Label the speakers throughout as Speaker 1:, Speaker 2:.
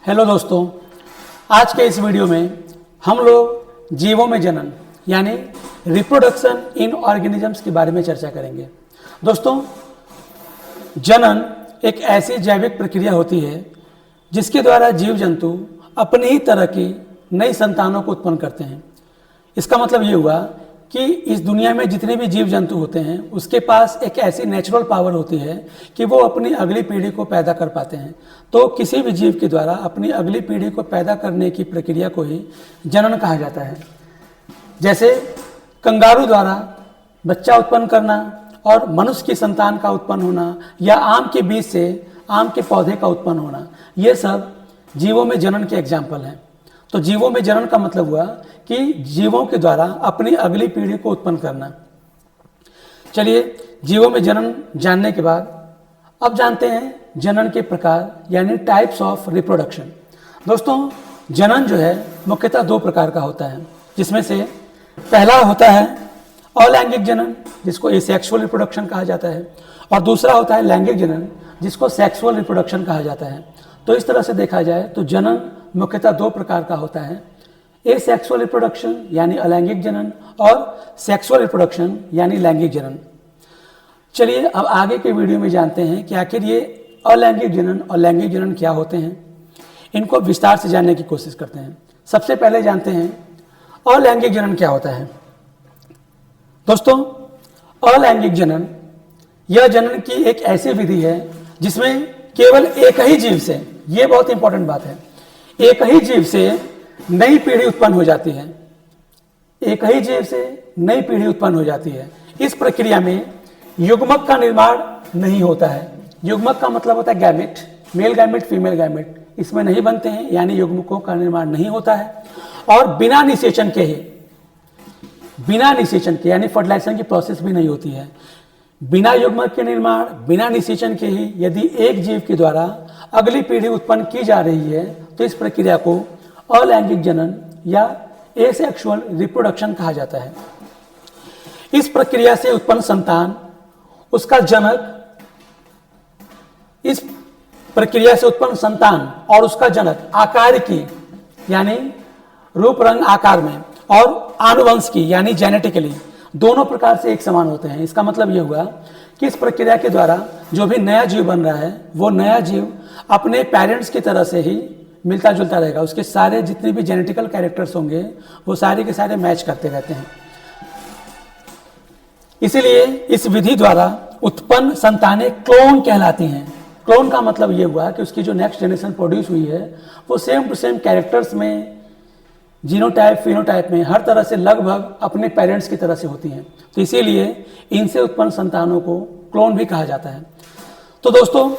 Speaker 1: Hello दोस्तों, आज के इस वीडियो में हम लोग जीवों में जनन यानी रिप्रोडक्शन इन ऑर्गेनिजम्स के बारे में चर्चा करेंगे। दोस्तों, जनन एक ऐसी जैविक प्रक्रिया होती है जिसके द्वारा जीव जंतु अपनी ही तरह की नई संतानों को उत्पन्न करते हैं। इसका मतलब ये हुआ कि इस दुनिया में जितने भी जीव जंतु होते हैं उसके पास एक ऐसी नेचुरल पावर होती है कि वो अपनी अगली पीढ़ी को पैदा कर पाते हैं। तो किसी भी जीव के द्वारा अपनी अगली पीढ़ी को पैदा करने की प्रक्रिया को ही जनन कहा जाता है। जैसे कंगारू द्वारा बच्चा उत्पन्न करना और मनुष्य की संतान का उत्पन्न होना या आम के बीज से आम के पौधे का उत्पन्न होना, ये सब जीवों में जनन के एग्जाम्पल हैं। तो जीवों में जनन का मतलब हुआ कि जीवों के द्वारा अपनी अगली पीढ़ी को उत्पन्न करना। चलिए, जीवों में जनन जानने के बाद अब जानते हैं जनन के प्रकार यानी टाइप्स ऑफ रिप्रोडक्शन। दोस्तों, जनन जो है मुख्यतः दो प्रकार का होता है, जिसमें से पहला होता है अलैंगिक जनन, जिसको एसेक्सुअल रिप्रोडक्शन कहा जाता है, और दूसरा होता है लैंगिक जनन, जिसको सेक्सुअल रिप्रोडक्शन कहा जाता है। तो इस तरह से देखा जाए तो जनन मुख्यतः दो प्रकार का होता है, एसेक्सुअल रिप्रोडक्शन यानी अलैंगिक जनन और सेक्सुअल रिप्रोडक्शन यानी लैंगिक जनन। चलिए, अब आगे के वीडियो में जानते हैं कि आखिर ये अलैंगिक जनन और लैंगिक जनन क्या होते हैं। इनको विस्तार से जानने की कोशिश करते हैं। सबसे पहले जानते हैं अलैंगिक जनन क्या होता है। दोस्तों, अलैंगिक जनन यह जनन की एक ऐसी विधि है जिसमें केवल एक ही जीव से, ये बहुत इंपॉर्टेंट बात है, एक ही जीव से नई पीढ़ी उत्पन्न हो जाती है। एक ही जीव से नई पीढ़ी उत्पन्न हो जाती है। इस प्रक्रिया में युग्मक का निर्माण नहीं होता है। युग्मक का मतलब होता है gamete, male gamete, female gamete, इसमें नहीं बनते हैं, यानी युग्मकों का निर्माण नहीं होता है। और बिना निषेचन के यानी फर्टिलाइजेशन की प्रोसेस भी नहीं होती है। बिना युग्मक के निर्माण, बिना निषेचन के ही यदि एक जीव के द्वारा अगली पीढ़ी उत्पन्न की जा रही है तो इस प्रक्रिया को अलैंगिक जनन या एसेक्सुअल रिप्रोडक्शन कहा जाता है। इस प्रक्रिया से उत्पन्न संतान, उसका जनक, इस प्रक्रिया से उत्पन्न संतान और उसका जनक आकार की यानी रूप रंग आकार में और आनुवंश की यानी जेनेटिकली दोनों प्रकार से एक समान होते हैं। इसका मतलब यह हुआ कि इस प्रक्रिया के द्वारा जो भी नया जीव बन रहा है वो नया जीव अपने पेरेंट्स की तरह से ही मिलता जुलता रहेगा। उसके सारे जितने भी जेनेटिकल कैरेक्टर्स होंगे वो सारे के सारे मैच करते रहते हैं। इसीलिए इस विधि द्वारा उत्पन्न संतानें क्लोन कहलाती हैं। क्लोन का मतलब ये हुआ कि उसकी जो नेक्स्ट जनरेशन प्रोड्यूस हुई है वो सेम टू सेम कैरेक्टर्स में, जीनोटाइप, फिनोटाइप में हर तरह से लगभग अपने पेरेंट्स की तरह से होती हैं। तो इसीलिए इनसे उत्पन्न संतानों को क्लोन भी कहा जाता है। तो दोस्तों,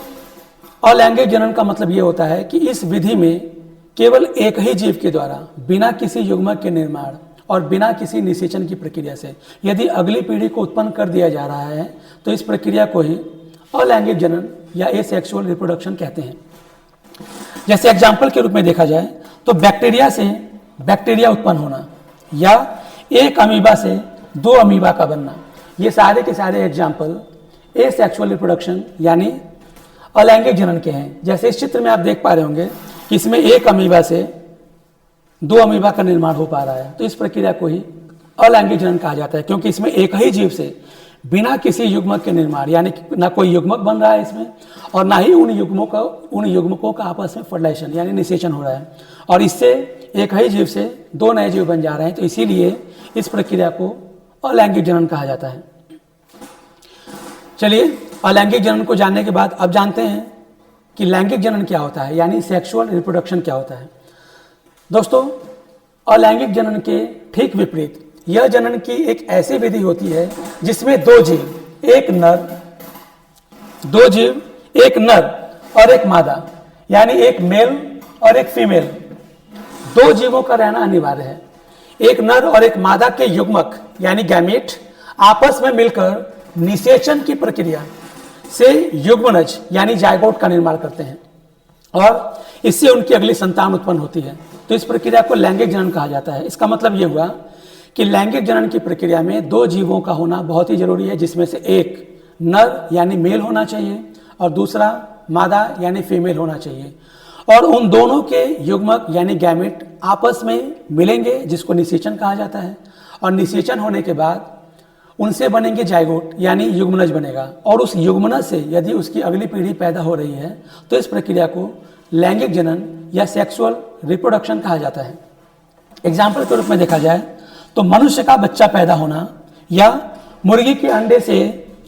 Speaker 1: अलैंगिक जनन का मतलब ये होता है कि इस विधि में केवल एक ही जीव के द्वारा बिना किसी युग्मक के निर्माण और बिना किसी निषेचन की प्रक्रिया से यदि अगली पीढ़ी को उत्पन्न कर दिया जा रहा है तो इस प्रक्रिया को ही अलैंगिक जनन या एसेक्सुअल रिप्रोडक्शन कहते हैं। जैसे एग्जाम्पल के रूप में देखा जाए तो बैक्टीरिया से बैक्टीरिया उत्पन्न होना या एक अमीबा से दो अमीबा का बनना, ये सारे के सारे एग्जाम्पल एसेक्सुअल रिप्रोडक्शन यानी अलैंगिक जनन के हैं। जैसे इस चित्र में आप देख पा रहे होंगे कि इसमें एक अमीबा से दो अमीबा का निर्माण हो पा रहा है। तो इस प्रक्रिया को ही अलैंगिक जनन कहा जाता है, क्योंकि इसमें एक ही जीव से बिना किसी युग्मक के निर्माण, यानी ना कोई युग्मक बन रहा है इसमें और ना ही उन युग्मकों का आपस में फर्टिलाइजेशन यानी निषेचन हो रहा है, और इससे एक ही जीव से दो नए जीव बन जा रहे हैं। तो इसीलिए इस प्रक्रिया को अलैंगिक जनन कहा जाता है। चलिए, अलैंगिक जनन को जानने के बाद अब जानते हैं कि लैंगिक जनन क्या होता है यानी सेक्सुअल रिप्रोडक्शन क्या होता है। दोस्तों, अलैंगिक जनन के ठीक विपरीत यह जनन की एक ऐसी विधि होती है जिसमें दो जीव, एक नर और एक मादा यानी एक मेल और एक फीमेल, दो जीवों का रहना अनिवार्य है। एक नर और एक मादा के युग्मक यानी गैमेट आपस में मिलकर निषेचन की प्रक्रिया से युग्मनज यानी जायगोट का निर्माण करते हैं और इससे उनकी अगली संतान उत्पन्न होती है। तो इस प्रक्रिया को लैंगिक जनन कहा जाता है। इसका मतलब यह हुआ कि लैंगिक जनन की प्रक्रिया में दो जीवों का होना बहुत ही जरूरी है, जिसमें से एक नर यानी मेल होना चाहिए और दूसरा मादा यानी फीमेल होना चाहिए। और उन दोनों के युग्मक यानी गैमेट आपस में मिलेंगे, जिसको निषेचन कहा जाता है। और निषेचन होने के बाद उनसे बनेंगे जाइगोट यानी युग्मनज बनेगा, और उस युग्मनज से यदि उसकी अगली पीढ़ी पैदा हो रही है तो इस प्रक्रिया को लैंगिक जनन या सेक्सुअल रिप्रोडक्शन कहा जाता है। एग्जाम्पल के रूप में देखा जाए तो मनुष्य का बच्चा पैदा होना या मुर्गी के अंडे से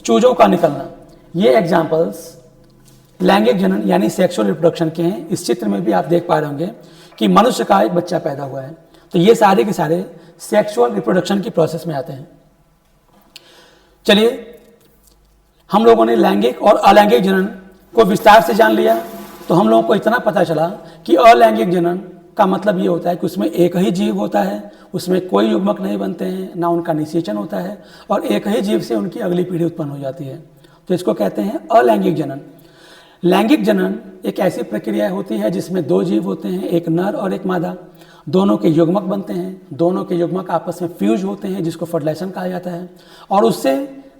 Speaker 1: चूजों का निकलना, ये एग्जाम्पल्स लैंगिक जनन यानी सेक्सुअल रिप्रोडक्शन के हैं। इस चित्र में भी आप देख पा रहे होंगे कि मनुष्य का एक बच्चा पैदा हुआ है, तो ये सारे के सारे सेक्सुअल रिप्रोडक्शन की प्रोसेस में आते हैं। चलिए, हम लोगों ने लैंगिक और अलैंगिक जनन को विस्तार से जान लिया, तो हम लोगों को इतना पता चला कि अलैंगिक जनन का मतलब ये होता है कि उसमें एक ही जीव होता है, उसमें कोई युग्मक नहीं बनते हैं, ना उनका निषेचन होता है, और एक ही जीव से उनकी अगली पीढ़ी उत्पन्न हो जाती है, तो इसको कहते हैं अलैंगिक जनन। लैंगिक जनन एक ऐसी प्रक्रिया होती है जिसमें दो जीव होते हैं, एक नर और एक मादा, दोनों के युग्मक बनते हैं, दोनों के युग्मक आपस में फ्यूज होते हैं जिसको फर्टिलाइजेशन कहा जाता है, और उससे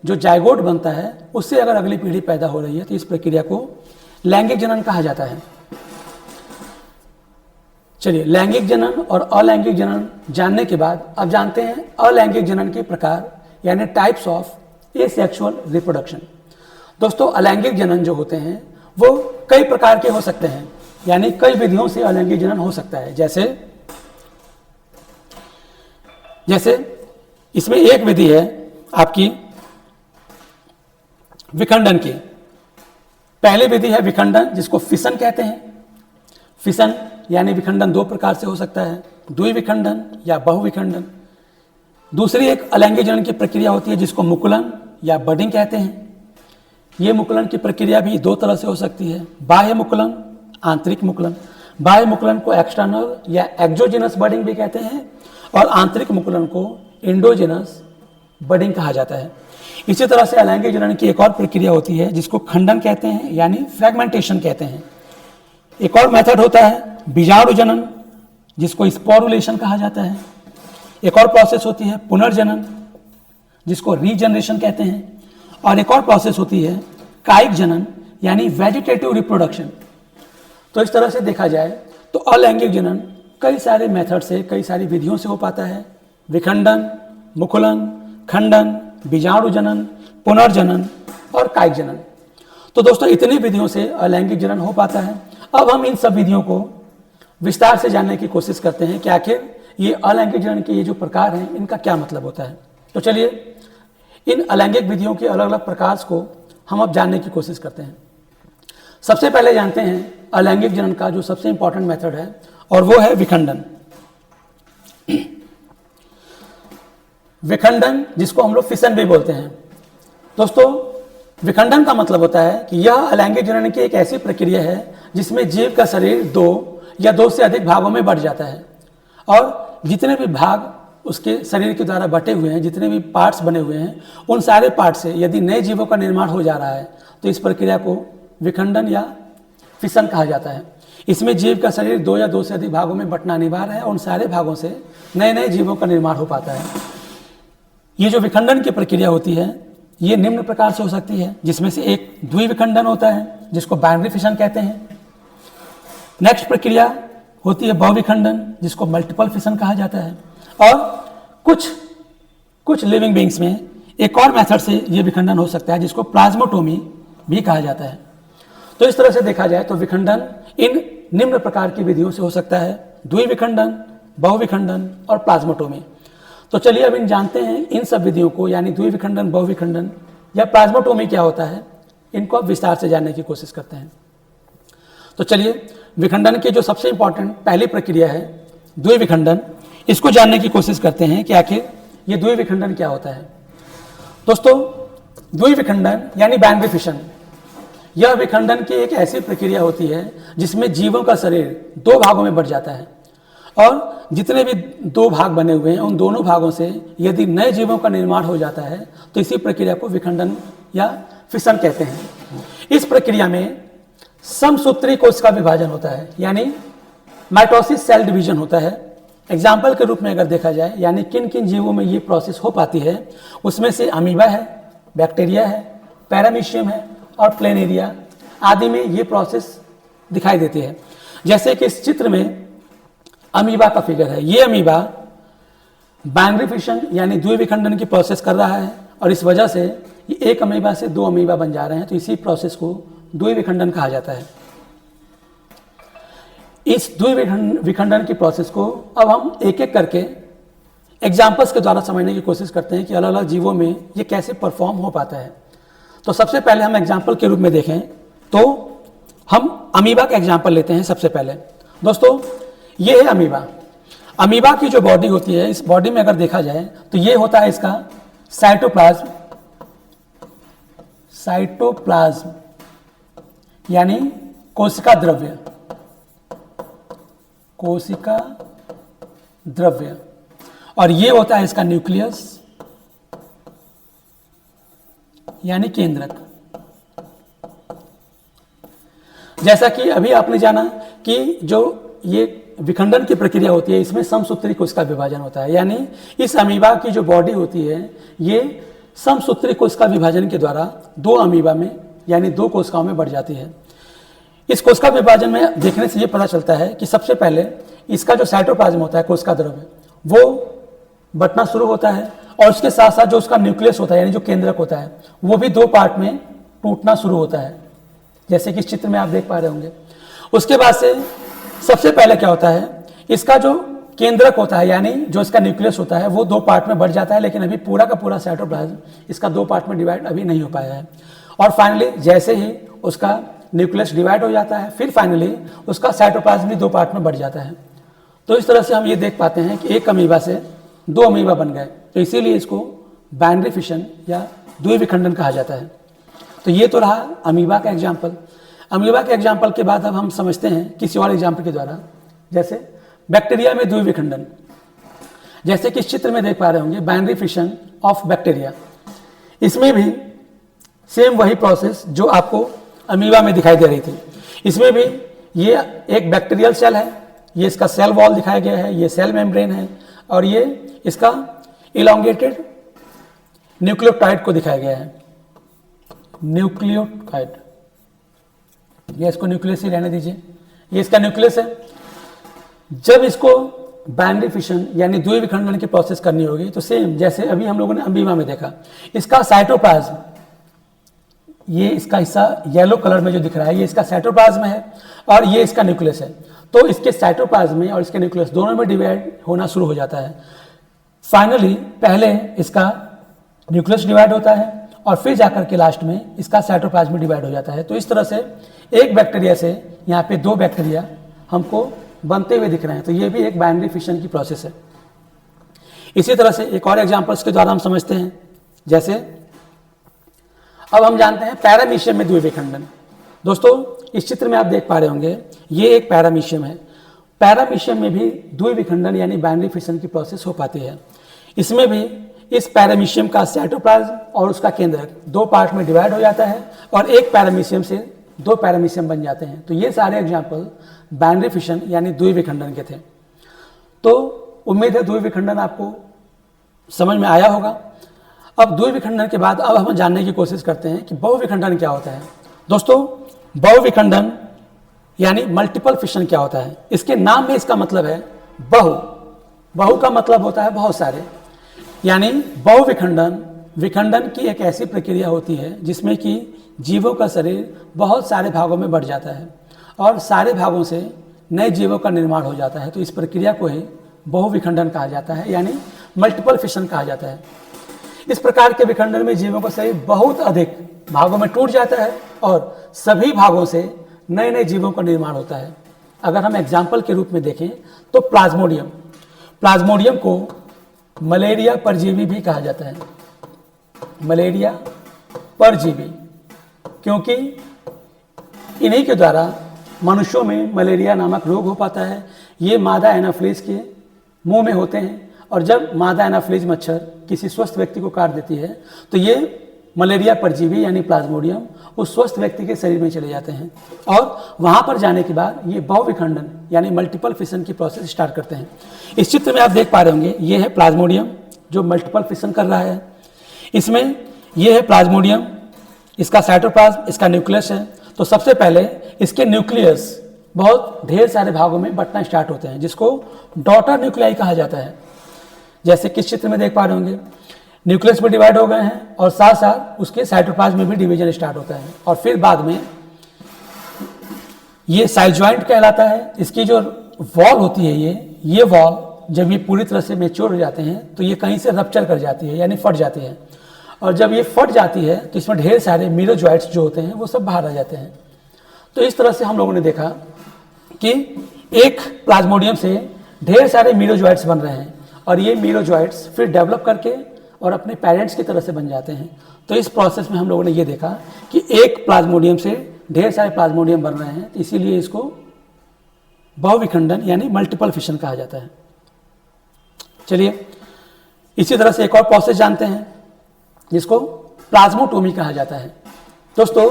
Speaker 1: जो जाइगोट बनता है उससे अगर अगली पीढ़ी पैदा हो रही है तो इस प्रक्रिया को लैंगिक जनन कहा जाता है। चलिए, लैंगिक जनन और अलैंगिक जनन जानने के बाद अब जानते हैं अलैंगिक जनन के प्रकार यानी टाइप्स ऑफ एसेक्सुअल रिप्रोडक्शन। दोस्तों, अलैंगिक जनन जो होते हैं वो कई प्रकार के हो सकते हैं, यानी कई विधियों से अलैंगिक जनन हो सकता है। जैसे इसमें एक विधि है आपकी विखंडन की। पहली विधि है विखंडन, जिसको फिशन कहते हैं। फिशन यानी विखंडन दो प्रकार से हो सकता है, द्विविखंडन या बहुविखंडन। दूसरी एक अलैंगिक जनन की प्रक्रिया होती है जिसको मुकुलन या बडिंग कहते हैं। ये मुकुलन की प्रक्रिया भी दो तरह से हो सकती है, बाह्य मुकुलन, आंतरिक मुकुलन। बाह्य मुकुलन को एक्सटर्नल या एक्सोजेनस बडिंग भी कहते हैं, और आंतरिक मुकुलन को एंडोजेनस बडिंग कहा जाता है। इसी तरह से अलैंगिक जनन की एक और प्रक्रिया होती है जिसको खंडन कहते हैं यानी फ्रैगमेंटेशन कहते हैं। एक और मेथड होता है बीजाणु जनन, जिसको स्पोरुलेशन कहा जाता है। एक और प्रोसेस होती है पुनर्जनन, जिसको रीजनरेशन कहते हैं, और एक और प्रोसेस होती है कायिक जनन यानी वेजिटेटिव रिप्रोडक्शन। तो इस तरह से देखा जाए तो अलैंगिक जनन कई सारे मेथड से, कई सारी विधियों से हो पाता है। विखंडन, मुकुलन, खंडन, बीजाणु जनन, पुनर्जनन और कायिक जनन। तो दोस्तों, इतनी विधियों से अलैंगिक जनन हो पाता है। अब हम इन सब विधियों को विस्तार से जानने की कोशिश करते हैं कि आखिर ये अलैंगिक जनन के ये जो प्रकार हैं इनका क्या मतलब होता है। तो चलिए, इन अलैंगिक विधियों के अलग अलग प्रकार को हम अब जानने की कोशिश करते हैं। सबसे पहले जानते हैं अलैंगिक जनन का जो सबसे इंपॉर्टेंट मेथड है, और वो है विखंडन। विखंडन, जिसको हम लोग फिशन भी बोलते हैं। दोस्तों, विखंडन का मतलब होता है कि यह अलैंगिक जनन की एक ऐसी प्रक्रिया है जिसमें जीव का शरीर दो या दो से अधिक भागों में बढ़ जाता है, और जितने भी भाग उसके शरीर के द्वारा बटे हुए हैं, जितने भी पार्ट्स बने हुए हैं, उन सारे पार्ट से यदि नए जीवों का निर्माण हो जा रहा है तो इस प्रक्रिया को विखंडन या फिशन कहा जाता है। इसमें जीव का शरीर दो या दो से अधिक भागों में बंटना अनिवार्य है, और उन सारे भागों से नए नए जीवों का निर्माण हो पाता है। ये जो विखंडन की प्रक्रिया होती है ये निम्न प्रकार से हो सकती है, जिसमें से एक द्विविखंडन होता है जिसको बाइनरी फिशन कहते हैं। नेक्स्ट प्रक्रिया होती है बहुविखंडन, जिसको मल्टीपल फिशन कहा जाता है। और कुछ लिविंग बींग्स में एक और मेथड से ये विखंडन हो सकता है जिसको प्लाज्मोटोमी भी कहा जाता है। तो इस तरह से देखा जाए तो विखंडन इन निम्न प्रकार की विधियों से हो सकता है, द्विविखंडन, बहुविखंडन और प्लाज्मोटोमी। तो चलिए अब इन जानते हैं इन सब विधियों को, यानी द्विविखंडन, बहुविखंडन या प्लाज्मोटोमी क्या होता है, इनको अब विस्तार से जानने की कोशिश करते हैं। तो चलिए, विखंडन की जो सबसे इंपॉर्टेंट पहली प्रक्रिया है द्विविखंडन, इसको जानने की कोशिश करते हैं कि आखिर ये द्विविखंडन क्या होता है। दोस्तों, द्विविखंडन यानी बाइनरी फिशन, यह विखंडन की एक ऐसी प्रक्रिया होती है जिसमें जीवों का शरीर दो भागों में बढ़ जाता है, और जितने भी दो भाग बने हुए हैं उन दोनों भागों से यदि नए जीवों का निर्माण हो जाता है तो इसी प्रक्रिया को विखंडन या फिशन कहते हैं। इस प्रक्रिया में समसूत्री कोश का विभाजन होता है, यानी माइटोसिस सेल डिवीजन होता है। एग्जाम्पल के रूप में अगर देखा जाए, यानी किन किन जीवों में ये प्रोसेस हो पाती है, उसमें से अमीबा है, बैक्टीरिया है, पैरामीशियम है और प्लेनेरिया आदि में ये प्रोसेस दिखाई देती है। जैसे कि इस चित्र में अमीबा का फिगर है। ये अमीबा बाइनरी फिशन यानी द्विविखंडन की प्रोसेस कर रहा है और इस वजह से ये एक अमीबा से दो अमीबा बन जा रहे हैं, तो इसी प्रोसेस को द्विविखंडन कहा जाता है। इस द्विविखंडन की प्रोसेस को अब हम एक एक करके एग्जाम्पल्स के द्वारा समझने की कोशिश करते हैं कि अलग अलग जीवों में ये कैसे परफॉर्म हो पाता है। तो सबसे पहले हम एग्जाम्पल के रूप में देखें तो हम अमीबा का एग्जाम्पल लेते हैं। सबसे पहले दोस्तों ये है अमीबा। अमीबा की जो बॉडी होती है, इस बॉडी में अगर देखा जाए तो ये होता है इसका साइटोप्लाज्म। साइटोप्लाज्म यानी कोशिका द्रव्य, कोशिका द्रव्य, और ये होता है इसका न्यूक्लियस यानी केंद्रक। जैसा कि अभी आपने जाना कि जो ये विखंडन की प्रक्रिया होती है, इसमें समसूत्री कोशिका विभाजन होता है, यानी इस अमीबा की जो बॉडी होती है ये समसूत्री कोशिका विभाजन के द्वारा दो अमीबा में यानी दो कोशिकाओं में बढ़ जाती है। इस कोशिका विभाजन में देखने से ये पता चलता है कि सबसे पहले इसका जो साइटोप्लाज्म होता है, कोशिका द्रव्य, वो बंटना शुरू होता है और उसके साथ साथ जो उसका न्यूक्लियस होता है यानी जो केंद्रक होता है वो भी दो पार्ट में टूटना शुरू होता है, जैसे कि इस चित्र में आप देख पा रहे होंगे। उसके बाद से सबसे पहले क्या होता है, इसका जो केंद्रक होता है यानी जो इसका न्यूक्लियस होता है वो दो पार्ट में बढ़ जाता है, लेकिन अभी पूरा का पूरा साइटोप्लाज्म इसका दो पार्ट में डिवाइड अभी नहीं हो पाया है। और फाइनली जैसे ही उसका न्यूक्लियस डिवाइड हो जाता है, फिर फाइनली उसका साइटोप्लाज्म भी दो पार्ट में बढ़ जाता है। तो इस तरह से हम ये देख पाते हैं कि एक अमीबा से दो अमीबा बन गए, तो इसीलिए इसको बाइनरी फिशन या द्विविखंडन कहा जाता है। तो ये तो रहा अमीबा का एग्जाम्पल। अमीबा के एग्जाम्पल के बाद अब हम समझते हैं किसी और एग्जाम्पल के द्वारा, जैसे बैक्टीरिया में द्विविखंडन। जैसे कि इस चित्र में देख पा रहे होंगे बाइनरी फिशन ऑफ बैक्टीरिया। इसमें भी सेम वही प्रोसेस जो आपको अमीबा में दिखाई दे रही थी। इसमें भी ये एक बैक्टीरियल सेल है, ये इसका सेल वॉल दिखाया गया है, ये सेल मेम्ब्रेन है और ये इसका इलोंगेटेड न्यूक्लियोटाइड को दिखाया गया है। न्यूक्लियोटाइड, ये इसको न्यूक्लियस ही रहने दीजिए, ये इसका न्यूक्लियस है। जब इसको बाइनरी फिशन यानी द्विविखंडन की प्रोसेस करनी होगी तो सेम जैसे अभी हम लोगों ने अमीबा में देखा, इसका साइटोप्लाज्म, ये इसका हिस्सा येलो कलर में जो दिख रहा है ये इसका साइटोप्लाज्म है और ये इसका न्यूक्लियस है। तो इसके साइटोप्लाज्म में और इसके न्यूक्लियस दोनों में डिवाइड होना शुरू हो जाता है। फाइनली पहले इसका न्यूक्लियस डिवाइड होता है और फिर जाकर के लास्ट में इसका साइटोप्लाज्म डिवाइड हो जाता है। तो इस तरह से एक बैक्टीरिया से यहाँ पे दो बैक्टीरिया हमको बनते हुए दिख रहे हैं। तो ये भी एक बाइनरी फिशन की प्रोसेस है। इसी तरह से एक और एग्जाम्पल्स के द्वारा हम समझते हैं, जैसे अब हम जानते हैं पैरामीशियम में द्विविखंडन। दोस्तों इस चित्र में आप देख पा रहे होंगे ये एक पैरामीशियम है। पैरामीशियम में भी द्विविखंडन यानी बाइनरी फिशन की प्रोसेस हो पाती है। इसमें भी इस पैरामीशियम का साइटोप्लाज्म और उसका केंद्रक दो पार्ट में डिवाइड हो जाता है और एक पैरामीशियम से दो पैरामीशियम बन जाते हैं। तो ये सारे एग्जाम्पल बाइनरी फिशन यानी द्विविखंडन के थे। तो उम्मीद है द्विविखंडन आपको समझ में आया होगा। अब द्विविखंडन के बाद अब हम जानने की कोशिश करते हैं कि बहुविखंडन क्या होता है। दोस्तों बहुविखंडन यानी मल्टीपल फिशन क्या होता है। इसके नाम में इसका मतलब है बहु। बहु का मतलब होता है बहुत सारे, यानी बहुविखंडन विखंडन की एक ऐसी प्रक्रिया होती है जिसमें कि जीवों का शरीर बहुत सारे भागों में बढ़ जाता है और सारे भागों से नए जीवों का निर्माण हो जाता है। तो इस प्रक्रिया को ही बहुविखंडन कहा जाता है यानी मल्टीपल फिशन कहा जाता है। इस प्रकार के विखंडन में जीवों का शरीर बहुत अधिक भागों में टूट जाता है और सभी भागों से नए नए जीवों का निर्माण होता है। अगर हम एग्जाम्पल के रूप में देखें तो प्लाज्मोडियम, प्लाज्मोडियम को मलेरिया परजीवी भी कहा जाता है। मलेरिया परजीवी, क्योंकि इन्हीं के द्वारा मनुष्यों में मलेरिया नामक रोग हो पाता है। ये मादा एनाफ्लीज के मुंह में होते हैं और जब मादा एनाफ्लीज मच्छर किसी स्वस्थ व्यक्ति को काट देती है तो ये मलेरिया परजीवी यानी प्लाज्मोडियम उस स्वस्थ व्यक्ति के शरीर में चले जाते हैं और वहाँ पर जाने के बाद ये बहुविखंडन यानी मल्टीपल फिशन की प्रोसेस स्टार्ट करते हैं। इस चित्र में आप देख पा रहे होंगे ये है प्लाज्मोडियम जो मल्टीपल फिशन कर रहा है। इसमें ये है प्लाज्मोडियम, इसका साइटोप्लाज्म, इसका न्यूक्लियस है। तो सबसे पहले इसके न्यूक्लियस बहुत ढेर सारे भागों में बंटना स्टार्ट होते हैं, जिसको डॉटर न्यूक्लियाई कहा जाता है। जैसे किस चित्र में देख पा रहे होंगे, न्यूक्लियस में डिवाइड हो गए हैं और साथ साथ उसके साइटोप्लाज्म में भी डिवीजन स्टार्ट होता है, और फिर बाद में ये साइड जॉइंट कहलाता है। इसकी जो वॉल होती है, ये वॉल जब ये पूरी तरह से मैच्योर हो जाते हैं तो ये कहीं से रप्चर कर जाती है, यानी फट जाती है, और जब ये फट जाती है तो इसमें ढेर सारे मीरोजॉइट्स जो होते हैं वो सब बाहर आ जाते हैं। तो इस तरह से हम लोगों ने देखा कि एक प्लाज्मोडियम से ढेर सारे मीरोजॉइट्स बन रहे हैं, और ये मीरोजॉइट्स फिर डेवलप करके और अपने पेरेंट्स की तरह से बन जाते हैं। तो इस प्रोसेस में हम लोगों ने ये देखा कि एक प्लाज्मोडियम से ढेर सारे प्लाज्मोडियम बन रहे हैं, इसीलिए इसको बहुविखंडन यानी मल्टीपल फिशन कहा जाता है। चलिए इसी तरह से एक और प्रोसेस जानते हैं जिसको प्लाज्मोटोमी कहा जाता है। दोस्तों,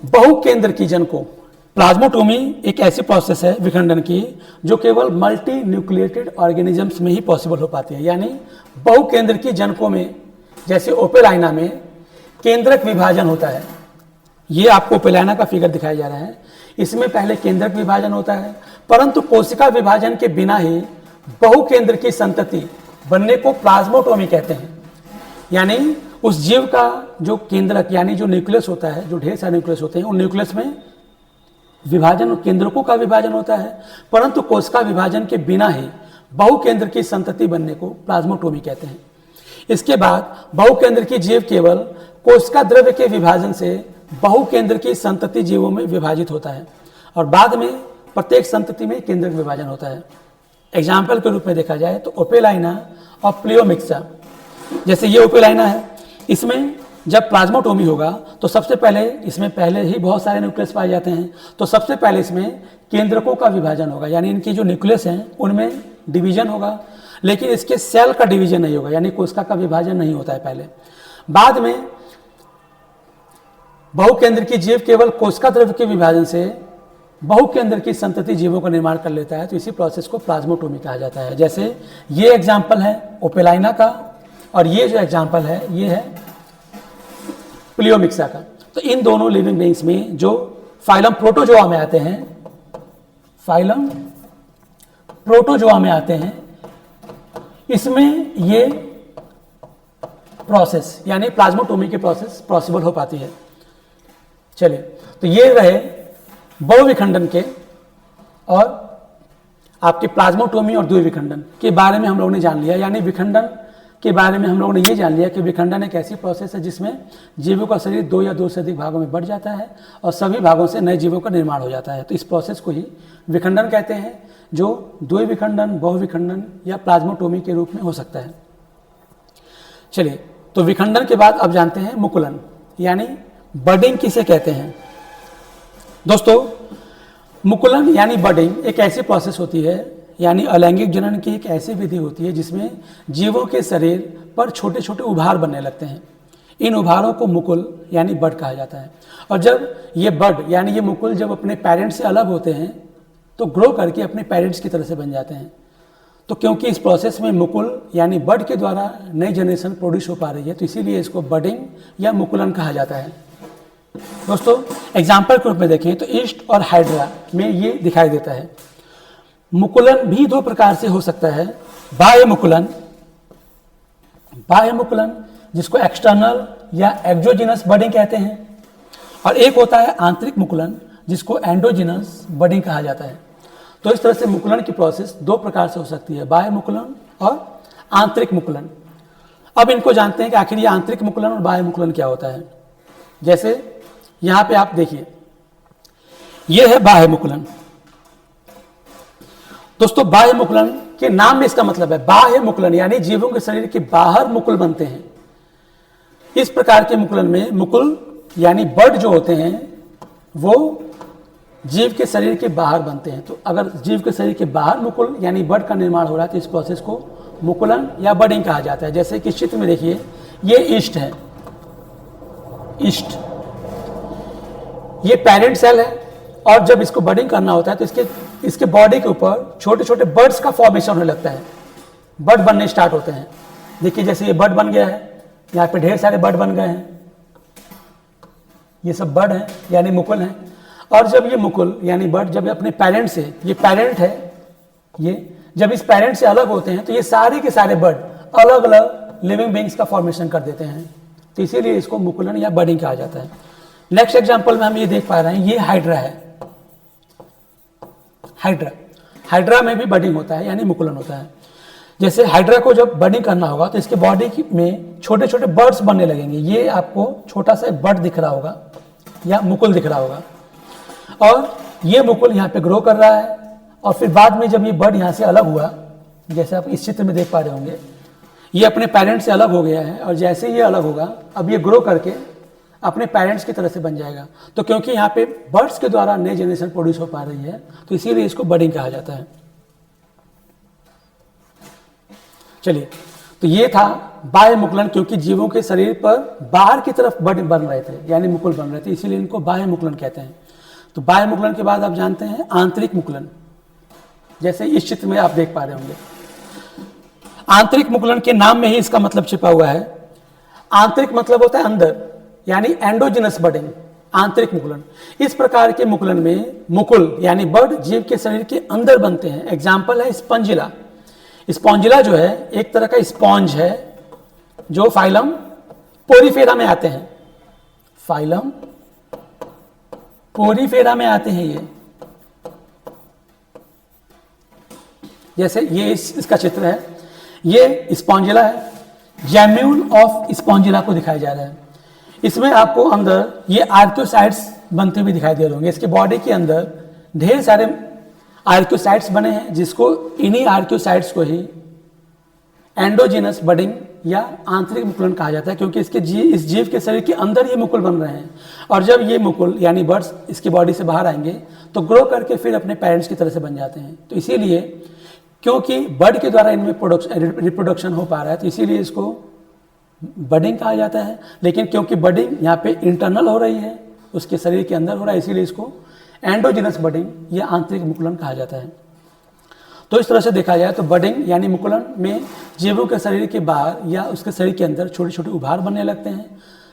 Speaker 1: बहुकेंद्र की जन को प्लाज्मोटोमी एक ऐसी प्रोसेस है विखंडन की जो केवल मल्टी न्यूक्लिएटेड ऑर्गेनिजम्स में ही पॉसिबल हो पाती है, यानी बहुकेंद्र की जनकों में, जैसे ओपेलाइना में केंद्रक विभाजन होता है। ये आपको ओपेलाइना का फिगर दिखाया जा रहा है, इसमें पहले केंद्रक विभाजन होता है, परंतु कोशिका विभाजन के बिना ही बहुकेंद्र की संतति बनने को प्लाज्मोटोमी कहते हैं। यानी उस जीव का जो केंद्रक यानी जो न्यूक्लियस होता है, जो ढेर सारे न्यूक्लियस होते हैं, उन न्यूक्लियस में विभाजन, केंद्रकों का विभाजन होता है, परंतु कोशिका विभाजन के बिना ही बहुकेंद्र की संतति बनने को प्लाज्मोटोमी कहते हैं। इसके बाद बहुकेंद्र की जीव केवल कोशिका द्रव्य के विभाजन से बहुकेंद्र की संतति जीवों में विभाजित होता है, और बाद में प्रत्येक संतति में केंद्रक विभाजन होता है। एग्जाम्पल के रूप में देखा जाए तो ओपेलाइना और प्लियोमिक्सा, जैसे ये ओपेलाइना है, इसमें जब प्लाज्मोटोमी होगा तो सबसे पहले इसमें पहले ही बहुत सारे न्यूक्लियस पाए जाते हैं, तो सबसे पहले इसमें केंद्रकों का विभाजन होगा, यानी इनकी जो न्यूक्लियस हैं उनमें डिवीजन होगा, लेकिन इसके सेल का डिवीजन नहीं होगा, यानी कोशिका का विभाजन नहीं होता है पहले। बाद में बहुकेंद्र की जीव केवल कोशिका द्रव्य के विभाजन से बहुकेंद्र की संतति जीवों का निर्माण कर लेता है, तो इसी प्रोसेस को प्लाज्मोटोमी कहा जाता है। जैसे ये एग्जाम्पल है ओपेलाइना का, और ये जो एग्जाम्पल है ये है प्लियोमिक्सा का। तो इन दोनों लिविंग बीइंग्स में जो फाइलम प्रोटोजोआ में आते हैं, फाइलम प्रोटोजोआ में आते हैं, इसमें ये प्रोसेस यानी प्लाज्मोटोमी की प्रोसेस पॉसिबल हो पाती है। चलिए, तो ये रहे बहुविखंडन के और आपके प्लाज्मोटोमी और द्विविखंडन के बारे में हम लोगों ने जान लिया। यानी विखंडन के बारे में हम लोगों ने ये जान लिया कि विखंडन एक ऐसी प्रोसेस है जिसमें जीवों का शरीर 2 या 2 से अधिक भागों में बढ़ जाता है और सभी भागों से नए जीवों का निर्माण हो जाता है। तो इस प्रोसेस को ही विखंडन कहते हैं, जो द्विविखंडन, बहुविखंडन या प्लाज्मोटोमी के रूप में हो सकता है। चलिए, तो विखंडन के बाद अब जानते हैं मुकुलन, यानी बडिंग किसे कहते हैं। दोस्तों, मुकुलन यानी बडिंग एक ऐसी प्रोसेस होती है, यानी अलैंगिक जनन की एक ऐसी विधि होती है जिसमें जीवों के शरीर पर छोटे छोटे उभार बनने लगते हैं। इन उभारों को मुकुल यानी बड कहा जाता है। और जब ये बड यानी ये मुकुल जब अपने पेरेंट्स से अलग होते हैं तो ग्रो करके अपने पेरेंट्स की तरह से बन जाते हैं। तो क्योंकि इस प्रोसेस में मुकुल यानी बड के द्वारा नई जनरेशन प्रोड्यूस हो पा रही है, तो इसीलिए इसको बडिंग या मुकुलन कहा जाता है। दोस्तों, एग्जाम्पल के रूप में देखें तो ईस्ट और हाइड्रा में ये दिखाई देता है। मुकुलन भी 2 प्रकार से हो सकता है। बाह्य मुकुलन जिसको एक्सटर्नल या एक्सोजिनस बडिंग कहते हैं, और एक होता है आंतरिक मुकुलन जिसको एंडोजिनस बडिंग कहा जाता है। तो इस तरह से मुकुलन की प्रोसेस 2 प्रकार से हो सकती है, बाह्य मुकुलन और आंतरिक मुकुलन। अब इनको जानते हैं कि आखिर ये आंतरिक मुकुलन और बाह्य मुकुलन क्या होता है। जैसे यहां पे आप देखिए, ये है बाह्य मुकुलन। दोस्तों, बाह्य मुकुलन के नाम में इसका मतलब है बाह्य मुकुलन, यानी जीवों के शरीर के बाहर मुकुल बनते हैं। इस प्रकार के मुकुलन में मुकुल यानी बड जो होते हैं वो जीव के शरीर के बाहर बनते हैं। तो अगर जीव के शरीर के बाहर मुकुल यानी बड का निर्माण हो रहा है तो इस प्रोसेस को मुकुलन या बडिंग कहा जाता है। जैसे कि चित्र में देखिए, ये ईस्ट है, ईस्ट ये पेरेंट सेल है, और जब इसको बडिंग करना होता है तो इसके बॉडी के ऊपर छोटे छोटे बर्ड्स का फॉर्मेशन होने लगता है, बर्ड बनने स्टार्ट होते हैं। देखिए, जैसे ये बर्ड बन गया है, यहाँ पे ढेर सारे बर्ड बन गए हैं, ये सब बर्ड हैं यानी मुकुल हैं। और जब ये मुकुल यानी बड जब अपने पेरेंट से, ये पेरेंट है, ये जब इस पेरेंट से अलग होते हैं तो ये सारे के सारे बड अलग अलग लिविंग बींग्स का फॉर्मेशन कर देते हैं, तो इसीलिए इसको मुकुलन या बडिंग कहा जाता है। नेक्स्ट एग्जांपल में हम ये देख पा रहे हैं, ये हाइड्रा है। हाइड्रा में भी बडिंग होता है यानी मुकुलन होता है। जैसे हाइड्रा को जब बडिंग करना होगा तो इसके बॉडी में छोटे छोटे बर्ड्स बनने लगेंगे। ये आपको छोटा सा बर्ड दिख रहा होगा या मुकुल दिख रहा होगा, और ये मुकुल यहाँ पे ग्रो कर रहा है, और फिर बाद में जब ये बर्ड यहाँ से अलग हुआ, जैसे आप इस चित्र में देख पा रहे होंगे, ये अपने पेरेंट्स से अलग हो गया है, और जैसे ये अलग होगा अब ये ग्रो करके अपने पेरेंट्स की तरह से बन जाएगा। तो क्योंकि यहाँ पे बर्ड्स के द्वारा नई जनरेशन प्रोड्यूस हो पा रही है, तो इसीलिए इसको बडिंग कहा जाता है। चलिए, तो ये था बाह्य मुकुलन, क्योंकि जीवों के शरीर पर बाहर की तरफ बड बन रहे थे यानी मुकुल बन रहे थे, इसीलिए इनको बाह्य मुकुलन कहते हैं। तो बाह्य मुकुलन के बाद आप जानते हैं आंतरिक मुकुलन, जैसे इस चित्र में आप देख पा रहे होंगे। आंतरिक मुकुलन के नाम में ही इसका मतलब छिपा हुआ है। आंतरिक मतलब होता है अंदर, यानी एंडोजिनस बडिंग, आंतरिक मुकुलन। इस प्रकार के मुकुलन में मुकुल यानी बड जीव के शरीर के अंदर बनते हैं। एग्जाम्पल है स्पंजिला। स्पॉन्जिला जो है एक तरह का स्पॉन्ज है जो फाइलम पोरीफेरा में आते हैं। फाइलम पोरीफेरा में आते हैं ये। जैसे ये इसका चित्र है, ये स्पॉन्जिला है। जैम्यूल ऑफ स्पॉन्जिला को दिखाया जा रहा है। इसमें आपको अंदर ये आर्कियोसाइट्स बनते हुए दिखाई दे रहे होंगे। इसके बॉडी के अंदर ढेर सारे आर्कियोसाइट्स बने हैं, जिसको इन्हीं आर्कियोसाइट्स को ही एंडोजिनस बडिंग या आंतरिक मुकुलन कहा जाता है, क्योंकि इस जीव के शरीर के अंदर ये मुकुल बन रहे हैं, और जब ये मुकुल यानी बर्ड्स इसकी बॉडी से बाहर आएंगे तो ग्रो करके फिर अपने पेरेंट्स की तरह से बन जाते हैं। तो इसीलिए क्योंकि बर्ड के द्वारा इनमें रिप्रोडक्शन हो पा रहा है, तो इसीलिए इसको बडिंग कहा जाता है। लेकिन क्योंकि बडिंग यहाँ पे इंटरनल हो रही है, उसके शरीर के अंदर हो रहा है, इसीलिए इसको एंडोजिनस बडिंग या आंतरिक मुकुलन कहा जाता है। तो इस तरह से देखा जाए तो बडिंग यानी मुकुलन में जीवों के शरीर के बाहर या उसके शरीर के अंदर छोटे छोटे उभार बनने लगते हैं,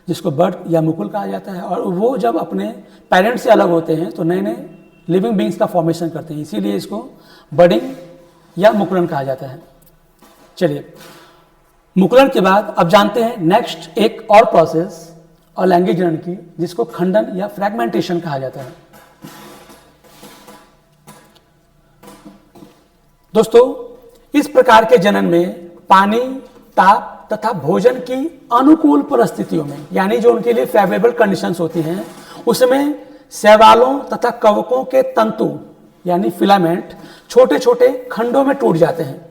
Speaker 1: जिसको बड या मुकुल कहा जाता है, और वो जब अपने पेरेंट्स से अलग होते हैं तो नए नए लिविंग बींग्स का फॉर्मेशन करते हैं, इसीलिए इसको बडिंग या मुकुलन कहा जाता है। चलिए, मुकुलन के बाद अब जानते हैं नेक्स्ट एक और प्रोसेस और लैंग्वेज जनन की, जिसको खंडन या फ्रैगमेंटेशन कहा जाता है। दोस्तों, इस प्रकार के जनन में पानी, ताप तथा भोजन की अनुकूल परिस्थितियों में, यानी जो उनके लिए फेवरेबल कंडीशंस होती हैं, उसमें शैवालों तथा कवकों के तंतु यानी फिलामेंट छोटे छोटे खंडों में टूट जाते हैं।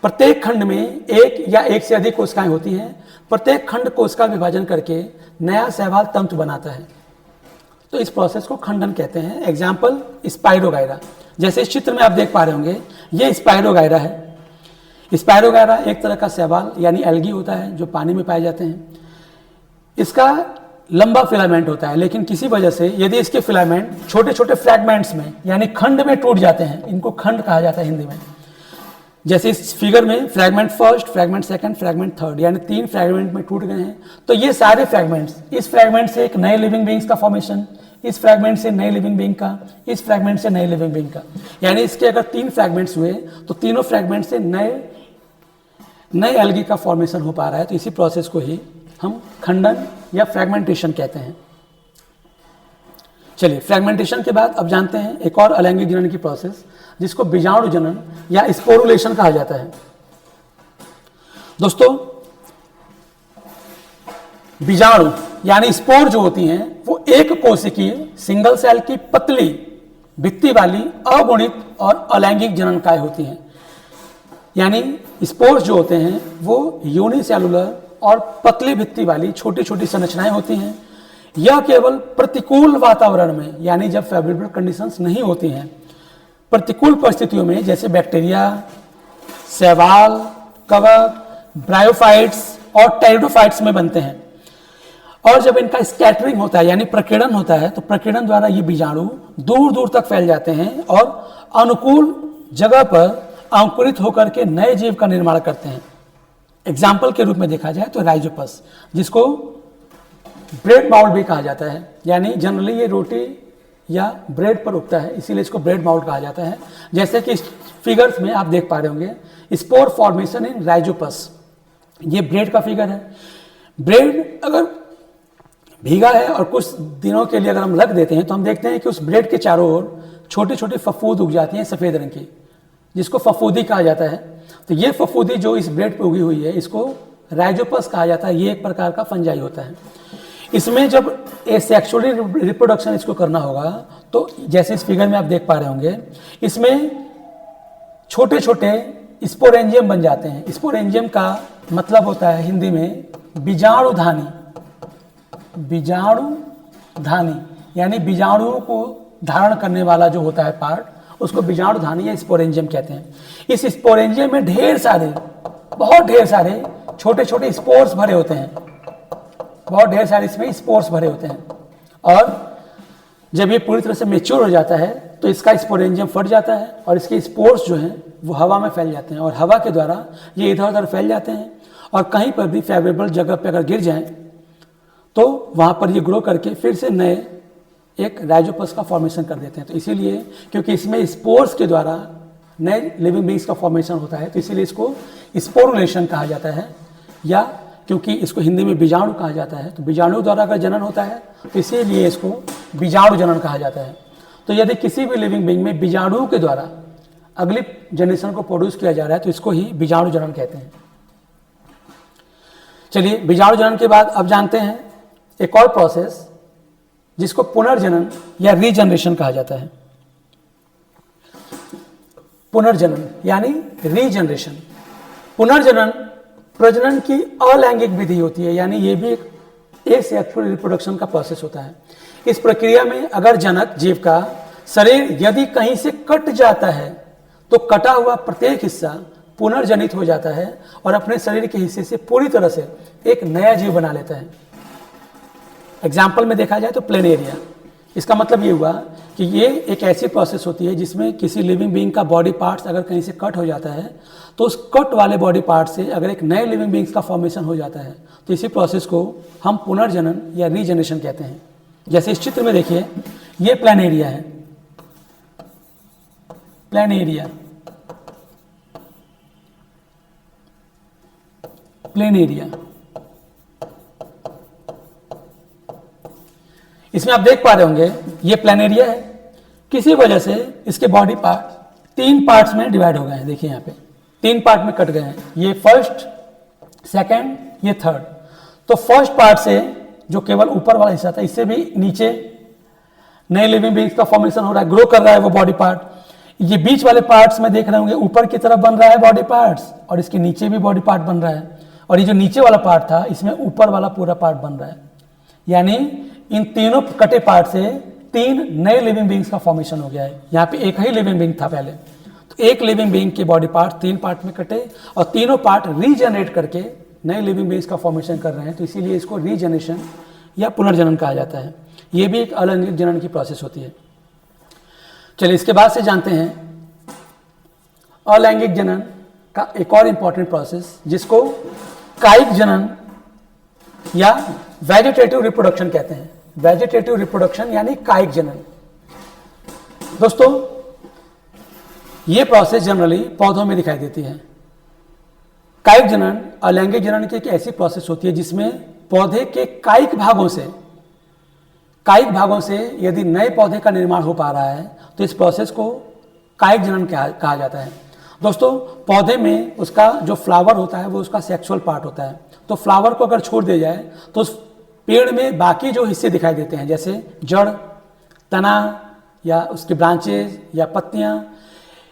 Speaker 1: प्रत्येक खंड में एक या एक से अधिक कोशिकाएं होती हैं। प्रत्येक खंड कोशिका विभाजन करके नया शैवाल तंतु बनाता है, तो इस प्रोसेस को खंडन कहते हैं। एग्जाम्पल स्पाइरोगायरा, जैसे इस चित्र में आप देख पा रहे होंगे, ये स्पाइरोगायरा है। स्पाइरोगायरा एक तरह का शैवाल यानी एल्गी होता है जो पानी में पाए जाते हैं। इसका लंबा फिलामेंट होता है, लेकिन किसी वजह से यदि इसके फिलामेंट छोटे छोटे फ्रैगमेंट्स में यानी खंड में टूट जाते हैं, इनको खंड कहा जाता है हिंदी में। जैसे इस फिगर में fragment first, fragment second, fragment third, यानी 3 फ्रैगमेंट में टूट गए हैं, तो ये सारे फ्रैगमेंट्स, इस फ्रैगमेंट से एक नए लिविंग बींग्स का फॉर्मेशन, इस फ्रैगमेंट से नए लिविंग बींग का, इस फ्रैगमेंट से नए लिविंग बींग का, यानी इसके अगर 3 फ्रैगमेंट्स हुए तो तीनों फ्रैगमेंट से नए एल्गी का फॉर्मेशन हो पा रहा है। तो इसी प्रोसेस को ही हम खंडन या फ्रैगमेंटेशन कहते हैं। चलिए, फ्रैगमेंटेशन के बाद अब जानते हैं एक और अलैंगिक जनन की प्रोसेस, जिसको बीजाणु जनन या स्पोरुलेशन कहा जाता है। दोस्तों, बीजाणु यानी स्पोर जो होती हैं, वो एक कोशिकीय सिंगल सेल की पतली भित्ति वाली अगुणित और अलैंगिक जननकाय होती हैं। यानी स्पोर्स जो होते हैं वो यूनिसेलुलर और पतली भित्ति वाली छोटी छोटी संरचनाएं होती हैं। यह केवल प्रतिकूल वातावरण में, यानी जब फेवरेबल कंडीशंस नहीं होती हैं, प्रतिकूल परिस्थितियों में, जैसे बैक्टीरिया, शैवाल, कवक, ब्रायोफाइट्स और टेरिडोफाइट्स में बनते हैं। और जब इनका स्कैटरिंग होता है यानी प्रकीर्णन होता है, तो प्रकीर्णन द्वारा ये बीजाणु दूर दूर तक फैल जाते हैं और अनुकूल जगह पर अंकुरित होकर के नए जीव का निर्माण करते हैं। एग्जाम्पल के रूप में देखा जाए तो राइजोपस, जिसको ब्रेड बाउल भी कहा जाता है, यानी जनरली ये रोटी या ब्रेड पर उगता है, इसीलिए इसको ब्रेड माउल्ट कहा जाता है। जैसे कि इस फिगर्स में आप देख पा रहे होंगे, स्पोर फॉर्मेशन इन राइजोपस, ये ब्रेड का फिगर है। ब्रेड अगर भीगा है और कुछ दिनों के लिए अगर हम रख देते हैं तो हम देखते हैं कि उस ब्रेड के चारों ओर छोटी छोटी फफूंद उग जाती हैं सफ़ेद रंग की, जिसको फफूंदी कहा जाता है। तो ये फफूंदी जो इस ब्रेड पर उगी हुई है, इसको राइजोपस कहा जाता है। ये एक प्रकार का फंजाई होता है। इसमें जब सेक्सुअली रिप्रोडक्शन इसको करना होगा तो जैसे इस फिगर में आप देख पा रहे होंगे, इसमें छोटे छोटे स्पोरेंजियम बन जाते हैं। स्पोरेंजियम का मतलब होता है हिंदी में बीजाणुधानी। बीजाणुधानी यानी बीजाणुओं को धारण करने वाला जो होता है पार्ट, उसको बीजाणुधानी या स्पोरेंजियम कहते हैं। इस स्पोरेंजियम में ढेर सारे, बहुत ढेर सारे छोटे छोटे स्पोर्स भरे होते हैं। बहुत ढेर सारे इसमें स्पोर्स भरे होते हैं। और जब ये पूरी तरह से मेच्योर हो जाता है तो इसका स्पोरेंजियम फट जाता है और इसके स्पोर्स जो हैं वो हवा में फैल जाते हैं और हवा के द्वारा ये इधर उधर फैल जाते हैं और कहीं पर भी फेवरेबल जगह पे अगर गिर जाएं तो वहाँ पर ये ग्रो करके फिर से नए एक राइजोपस का फॉर्मेशन कर देते हैं। तो इसीलिए क्योंकि इसमें स्पोर्स के द्वारा नए लिविंग बींग्स का फॉर्मेशन होता है तो इसीलिए इसको स्पोरुलेशन कहा जाता है, या क्योंकि इसको हिंदी में बीजाणु कहा जाता है। तो बीजाणु द्वारा अगर जनन होता है तो इसीलिए इसको बीजाणु जनन कहा जाता है। तो यदि किसी भी लिविंग बींग में बीजाणुओं के द्वारा अगली जनरेशन को प्रोड्यूस किया जा रहा है तो इसको ही बीजाणु जनन कहते हैं। चलिए, बीजाणु जनन के बाद अब जानते हैं एक और प्रोसेस जिसको पुनर्जनन या रीजनरेशन कहा जाता है। पुनर्जनन यानी रीजनरेशन। पुनर्जनन प्रजनन की अलैंगिक विधि होती है, यानी ये भी एक एसेक्सुअल रिप्रोडक्शन का प्रोसेस होता है। इस प्रक्रिया में अगर जनक जीव का शरीर यदि कहीं से कट जाता है तो कटा हुआ प्रत्येक हिस्सा पुनर्जनित हो जाता है और अपने शरीर के हिस्से से पूरी तरह से एक नया जीव बना लेता है। एग्जाम्पल में देखा जाए तो प्लेनेरिया, इसका मतलब ये हुआ कि ये एक ऐसी प्रोसेस होती है जिसमें किसी लिविंग बीइंग का बॉडी पार्ट्स अगर कहीं से कट हो जाता है तो उस कट वाले बॉडी पार्ट से अगर एक नए लिविंग बीइंग्स का फॉर्मेशन हो जाता है तो इसी प्रोसेस को हम पुनर्जनन या रीजनरेशन कहते हैं। जैसे इस चित्र में देखिए, ये प्लेनेरिया है। प्लेनेरिया, प्लेनेरिया, इसमें आप देख पा रहे होंगे ये प्लेनेरिया है। किसी वजह से इसके बॉडी पार्ट 3 पार्ट्स में डिवाइड हो गए हैं। देखिए यहाँ पे 3 पार्ट में कट गए हैं, ये फर्स्ट, सेकंड, ये थर्ड। तो फर्स्ट पार्ट से जो केवल ऊपर वाला हिस्सा था, इससे भी नीचे नए लिविंग बीइंग्स का फॉर्मेशन हो रहा है, ग्रो कर रहा है वो बॉडी पार्ट। ये बीच वाले पार्ट्स में देख रहे होंगे ऊपर की तरफ बन रहा है बॉडी पार्ट्स और इसके नीचे भी बॉडी पार्ट बन रहा है, और ये जो नीचे वाला पार्ट था इसमें ऊपर वाला पूरा पार्ट बन रहा है। यानी इन तीनों कटे पार्ट से 3 नए लिविंग बीइंग्स का फॉर्मेशन हो गया है। यहाँ पे एक ही लिविंग बीइंग था पहले, तो एक लिविंग बीइंग के बॉडी पार्ट 3 पार्ट में कटे और तीनों पार्ट रीजनरेट करके नए लिविंग बीइंग्स का फॉर्मेशन कर रहे हैं। तो इसीलिए इसको रीजनरेशन या पुनर्जनन कहा जाता है। ये भी एक अलैंगिक जनन की प्रोसेस होती है। चलिए, इसके बाद से जानते हैं अलैंगिक जनन का एक और इंपॉर्टेंट प्रोसेस जिसको कायिक जनन या वेजिटेटिव रिप्रोडक्शन कहते हैं। वेजिटेटिव रिप्रोडक्शन यानी कायिक जनन। दोस्तों, ये प्रोसेस जनरली पौधों में दिखाई देती है। कायिक जनन अलैंगिक जनन की एक ऐसी प्रोसेस होती है जिसमें पौधे के कायिक भागों से यदि नए पौधे का निर्माण हो पा रहा है तो इस प्रोसेस को कायिक जनन कहा जाता है। दोस्तों, पौधे में उसका जो फ्लावर होता है वो उसका सेक्सुअल पार्ट होता है। तो फ्लावर को अगर छोड़ दिया जाए तो उस पेड़ में बाकी जो हिस्से दिखाई देते हैं, जैसे जड़, तना या उसकी ब्रांचेज या पत्तियां,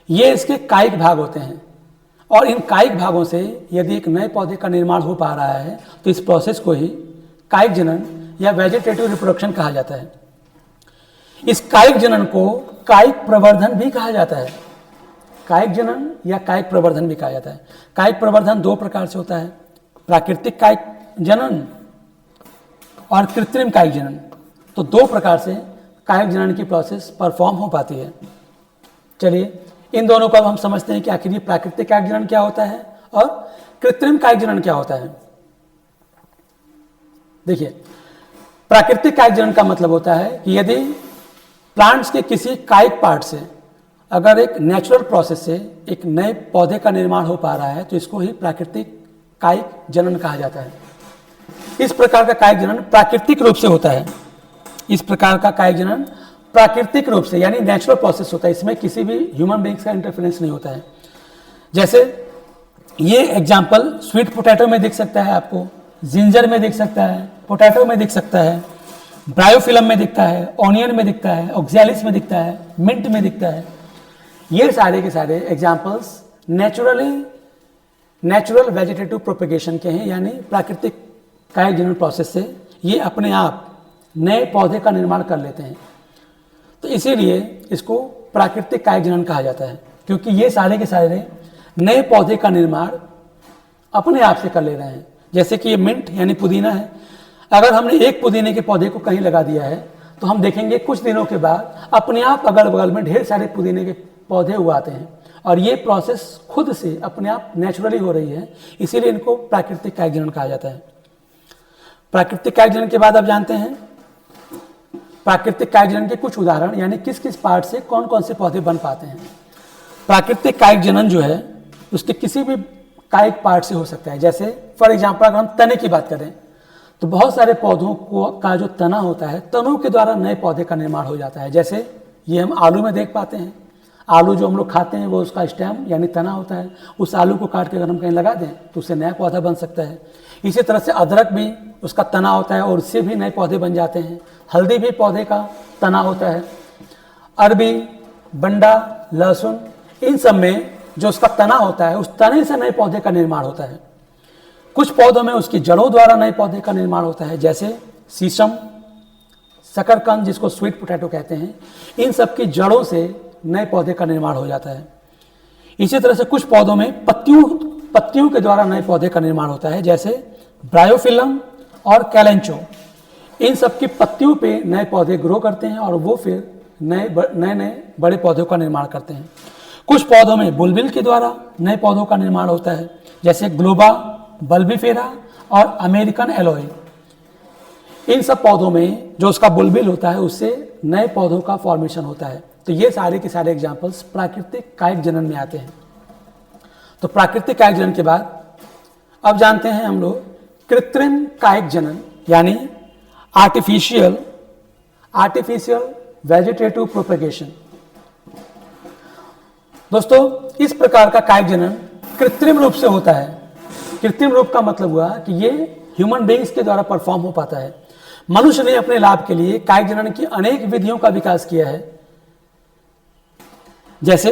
Speaker 1: ये इसके कायिक भाग होते हैं। और इन कायिक भागों से यदि एक नए पौधे का निर्माण हो पा रहा है तो इस प्रोसेस को ही कायिक जनन या वेजिटेटिव रिप्रोडक्शन कहा जाता है। इस कायिक जनन को कायिक प्रवर्धन भी कहा जाता है। कायिक जनन या कायिक प्रवर्धन भी कहा जाता है। कायिक प्रवर्धन 2 प्रकार से होता है, प्राकृतिक कायिक जनन और कृत्रिम कायिक जनन। तो 2 प्रकार से कायिक जनन की प्रोसेस परफॉर्म हो पाती है। चलिए, इन दोनों को अब हम समझते हैं कि आखिर ये प्राकृतिक कायिक जनन क्या होता है और कृत्रिम कायिक जनन क्या होता है। देखिए, प्राकृतिक कायिक जनन का मतलब होता है कि यदि प्लांट्स के किसी कायिक पार्ट से अगर एक नेचुरल प्रोसेस से एक नए पौधे का निर्माण हो पा रहा है तो इसको ही प्राकृतिक कायिक जनन कहा जाता है। इस प्रकार का कायिक जनन प्राकृतिक रूप से होता है। इस प्रकार का कायिक जनन प्राकृतिक रूप से यानी नेचुरल प्रोसेस होता है। इसमें किसी भी ह्यूमन बीइंग्स का इंटरफेरेंस नहीं होता है। जैसे ये एग्जाम्पल स्वीट पोटैटो में दिख सकता है, आपको जिंजर में दिख सकता है, पोटैटो में दिख सकता है, ब्रायोफिलम में दिखता है, ऑनियन में दिखता है, ऑक्सैलिस में दिखता है, मिंट में दिखता है। ये सारे के सारे एग्जाम्पल्स नेचुरल वेजिटेटिव प्रोपेगेशन के हैं, यानी प्राकृतिक कायिक जनन प्रोसेस से ये अपने आप नए पौधे का निर्माण कर लेते हैं। तो इसीलिए इसको प्राकृतिक कायिक जनन कहा जाता है, क्योंकि ये सारे के सारे नए पौधे का निर्माण अपने आप से कर ले रहे हैं। जैसे कि ये मिंट यानी पुदीना है, अगर हमने एक पुदीने के पौधे को कहीं लगा दिया है तो हम देखेंगे कुछ दिनों के बाद अपने आप अगल बगल में ढेर सारे पुदीने के पौधे उगाते हैं, और ये प्रोसेस खुद से अपने आप नेचुरली हो रही है। इसीलिए इनको प्राकृतिक कायिक जनन कहा जाता है। प्राकृतिक कायिक जनन के बाद आप जानते हैं प्राकृतिक कायिक जनन के कुछ उदाहरण, यानी किस किस पार्ट से कौन कौन से पौधे बन पाते हैं। प्राकृतिक कायिक जनन जो है उसके किसी भी कायिक पार्ट से हो सकता है। जैसे फॉर एग्जाम्पल अगर हम तने की बात करें तो बहुत सारे पौधों का जो तना होता है, तनों के द्वारा नए पौधे का निर्माण हो जाता है। जैसे ये हम आलू में देख पाते हैं, आलू जो हम लोग खाते हैं वो उसका स्टेम यानी तना होता है। उस आलू को काट के अगर हम कहीं लगा दें तो उससे नया पौधा बन सकता है। इसी तरह से अदरक भी उसका तना होता है और उससे भी नए पौधे बन जाते हैं। हल्दी भी पौधे का तना होता है। अरबी, बंडा, लहसुन, इन सब में जो उसका तना होता है उस तने से नए पौधे का निर्माण होता है। कुछ पौधों में उसकी जड़ों द्वारा नए पौधे का निर्माण होता है, जैसे शीशम, शकरकंद जिसको स्वीट पोटैटो कहते हैं, इन सब की जड़ों से नए पौधे का निर्माण हो जाता है। इसी तरह से कुछ पौधों में पत्तियों के द्वारा नए पौधे का निर्माण होता है, जैसे ब्रायोफिलम और कैलेंचो। इन सब की पत्तियों पे नए पौधे ग्रो करते हैं और वो फिर नए बड़े पौधों का निर्माण करते हैं। कुछ पौधों में बुलबिल के द्वारा नए पौधों का निर्माण होता है, जैसे ग्लोबा, बल्बीफेरा और अमेरिकन एलोए। इन सब पौधों में जो उसका बुलबिल होता है उससे नए पौधों का फॉर्मेशन होता है। तो ये सारे के सारे एग्जाम्पल्स प्राकृतिक कायिक जनन में आते हैं। तो प्राकृतिक कायिक जनन के बाद अब जानते हैं हम लोग कृत्रिम कायिक जनन, यानी आर्टिफिशियल वेजिटेटिव प्रोपेगेशन। दोस्तों, इस प्रकार का कायिक जनन कृत्रिम रूप से होता है। कृत्रिम रूप का मतलब हुआ कि ये ह्यूमन बीइंग्स के द्वारा परफॉर्म हो पाता है। मनुष्य ने अपने लाभ के लिए कायिक जनन की अनेक विधियों का विकास किया है। जैसे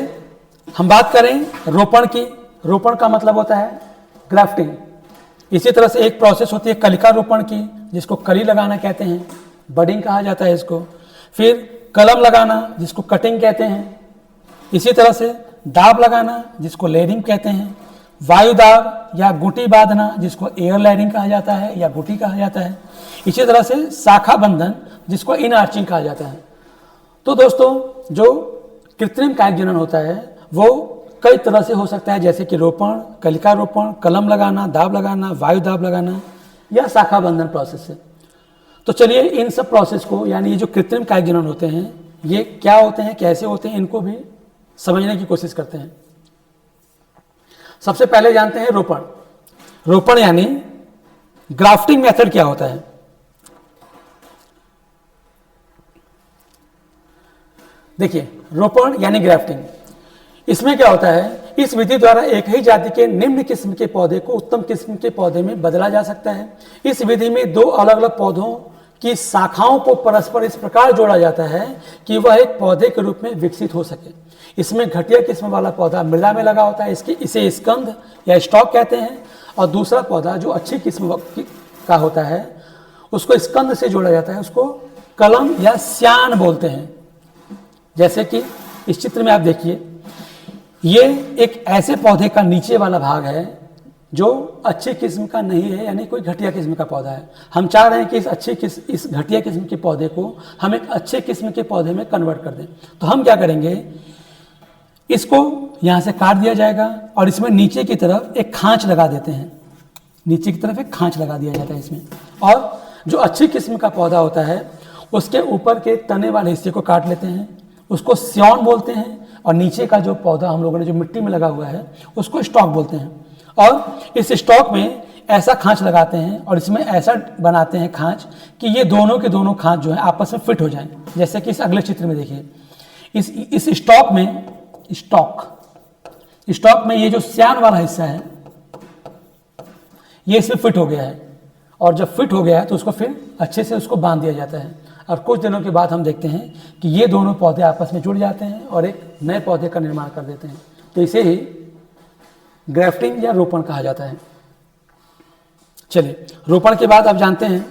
Speaker 1: हम बात करें रोपण की, रोपण का मतलब होता है ग्राफ्टिंग। इसी तरह से एक प्रोसेस होती है कलिका रोपण की, जिसको कली लगाना कहते हैं, बडिंग कहा जाता है इसको। फिर कलम लगाना, जिसको कटिंग कहते हैं। इसी तरह से दाब लगाना, जिसको लेयरिंग कहते हैं। वायु दाब या गुटी बांधना, जिसको एयर लेयरिंग कहा जाता है या गुटी कहा जाता है। इसी तरह से शाखा बंधन, जिसको इन आर्चिंग कहा जाता है। तो दोस्तों, जो कृत्रिम कायिक जनन होता है वो कई तरह से हो सकता है, जैसे कि रोपण, कलिका रोपण, कलम लगाना, दाब लगाना, वायु दाब लगाना या शाखा बंधन प्रोसेस से। तो चलिए इन सब प्रोसेस को, यानी ये जो कृत्रिम कायिक जनन होते हैं ये क्या होते हैं, कैसे होते हैं, इनको भी समझने की कोशिश करते हैं। सबसे पहले जानते हैं रोपण। रोपण यानी ग्राफ्टिंग मेथड क्या होता है। देखिए, रोपण यानी ग्राफ्टिंग, इसमें क्या होता है, इस विधि द्वारा एक ही जाति के निम्न किस्म के पौधे को उत्तम किस्म के पौधे में बदला जा सकता है। इस विधि में दो अलग अलग पौधों की शाखाओं को परस्पर इस प्रकार जोड़ा जाता है कि वह एक पौधे के रूप में विकसित हो सके। इसमें घटिया किस्म वाला पौधा मृदा में लगा होता है, इसे स्कंद या स्टॉक कहते हैं, और दूसरा पौधा जो अच्छी किस्म का होता है उसको स्कंद से जोड़ा जाता है, उसको कलम या स्यान बोलते हैं। जैसे कि इस चित्र में आप देखिए, ये एक ऐसे पौधे का नीचे वाला भाग है जो अच्छी किस्म का नहीं है, यानी कोई घटिया किस्म का पौधा है। हम चाह रहे हैं कि इस घटिया किस्म के पौधे को हम एक अच्छे किस्म के पौधे में कन्वर्ट कर दें। तो हम क्या करेंगे, इसको यहाँ से काट दिया जाएगा और इसमें नीचे की तरफ एक खांच लगा देते हैं। नीचे की तरफ एक खांच लगा दिया जाता है इसमें, और जो अच्छी किस्म का पौधा होता है उसके ऊपर के तने वाले हिस्से को काट लेते हैं, उसको स्योन बोलते हैं, और नीचे का जो पौधा हम लोगों ने जो मिट्टी में लगा हुआ है उसको स्टॉक बोलते हैं। और इस स्टॉक में ऐसा खांच लगाते हैं और इसमें ऐसा बनाते हैं खांच कि ये दोनों के दोनों खांच जो है आपस में फिट हो जाएं। जैसे कि इस अगले चित्र में देखिए, इस स्टॉक में ये जो स्यान वाला हिस्सा है ये इसमें फिट हो गया है, और जब फिट हो गया है तो उसको फिर अच्छे से उसको बांध दिया जाता है, और कुछ दिनों के बाद हम देखते हैं कि ये दोनों पौधे आपस में जुड़ जाते हैं और एक नए पौधे का निर्माण कर देते हैं। तो इसे ही ग्राफ्टिंग या रोपण कहा जाता है। चलिए, रोपण के बाद आप जानते हैं